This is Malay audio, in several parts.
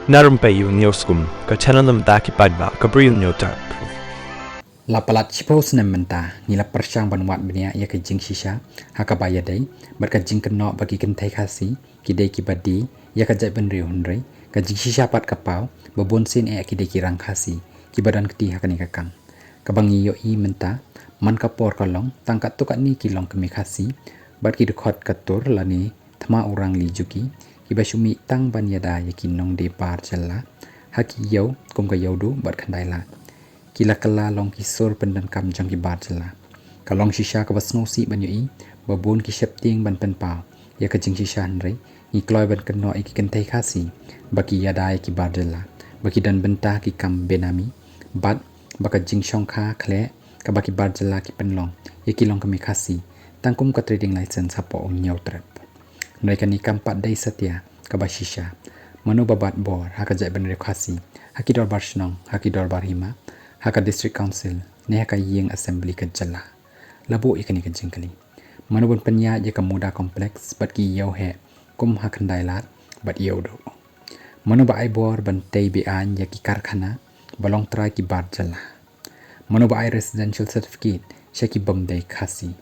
Narum payu nioskum ka chananam daki padba ka bril nyotar. La palat chipos nem menta ni la persyang banwat benia ya ke jing shisha hakabaya dai berka jing kenok bagi kentai khasi kidai kibadi ya ka jai benri hunrei ka jing shisha pat kapau babon sin e kidai kirang khasi kibadan keti hakani kakang kabangi yo i menta man kapor kalong tangkat tukat ni kilong kemi khasi bat ki dekhot katur lani thma urang li juki kibasumi tang ban yada yakinong de par jalla haki yau kum ka yaudu bat khandai la kila kala long kisor pendan kam jang ki bar jala kalong shisha ka basno si ban yoi babon ki shepting ban pen pau ya ka jing shisha nrei ni kloi ban kenno iki kentai khasi baki yadai ki bar jala baki dan benta ki kam benami bat baka jing shong kha khle ka baki bar jala ki penlong ya ki long kami khasi tangkum ka trading license hapo on nyau trap mereka ni kam pat dai satya ka ba shisha manu babat bor haka jai ban khasi hakidor bar shnong hakidor bar hima haka district council ne haka yeng assembly ka jala labo ikani ka jingkali manubun penya je ka muda complex bat ki yau he kum hakandai lat bat yau do manu ba ai bor ban tei bi an ya ki karkhana balong trai ki bar jala manu ba ai residential certificate shaki bam dai khasi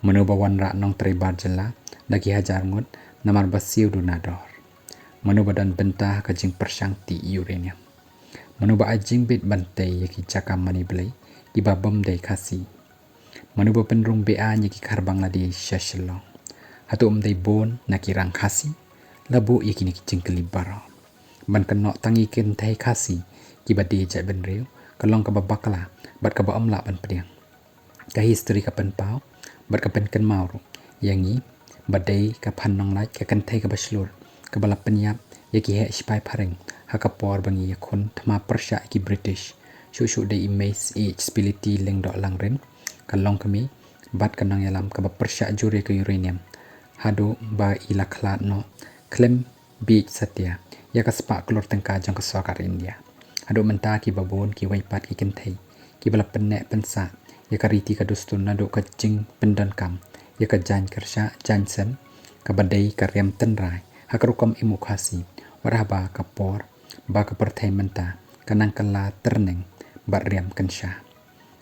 manu ba wan ra nong trai bar jala lagi hajar ngut namar basiu du nador manu badan benta ka jing persyang ti uranium manu ba ajing bit bantai yaki cakam mani belai di babam dai khasi manu ba penrung ba yaki khar bangladesh shashlong hatu dai bon nakirang khasi labu yaki ni jingkeli baro ban kenok tangi ken thai khasi ki bade jai ben reu kalong ka babakla bat ka ba amla ban pediang ka history ka pen pau bat ka pen ken mauru yangi badai ka phanong lai ka kan thai ka baslur ka bala penyap yaki he spy pareng hakapor bangi yakun thma persya ki british shu de image spility leng do langren kalong kami bat kanang yalam ka persya jure ka uranium hado ba ila khlat no klem beach satya ya ka spa klor tengka jang ka sokar india hado menta ki babon ki waipat ki kenthai ki bala penne pensa ya ka riti ka dustun nado ka jing pendan kam ya ka jan kersha jansen ka badai ka rem tenrai hakarukom imukhasi waraba kapor ba ka perthai menta kanang kala terneng bat riam kansha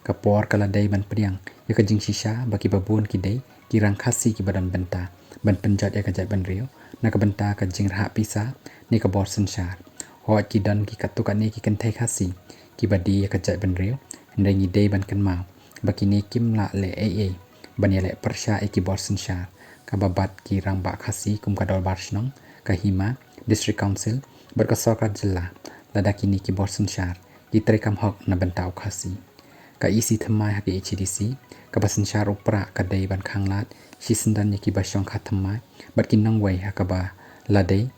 kapor kala dai ban priang ya ka jing shisha baki babon ki dai kirang khasi ki badan benta ban penjat ya ka jai ban rio na ka benta ka jing raha pisa ni ka bor sanshar ho ki dan ki katuka ni ki kenthai khasi ki badi ya ka jai ban rio ndai ni dai ban kan mau baki ni kim la le ai ban ya le persya ki bor sanshar ka babat ki rang ba khasi kum ka dol barshnong ka hima district council berkasokar jela ladaki ni ki borsen shar di trekam hok na bentau khasi ka isi thamai ha ki HDC ka basen shar upra ka dei ban khanglat si sendan ni ki basyong kha thamai bat ki nang wai ha ka ba ladei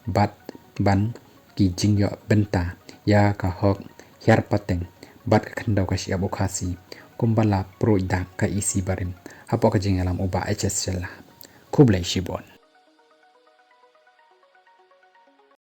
bat ban ki jingyo benta ya ka hok hyar pateng bat ka khandau ka si abu khasi kumbala pro ida ka isi barim hapo ka jingalam uba HS jela kublai shibon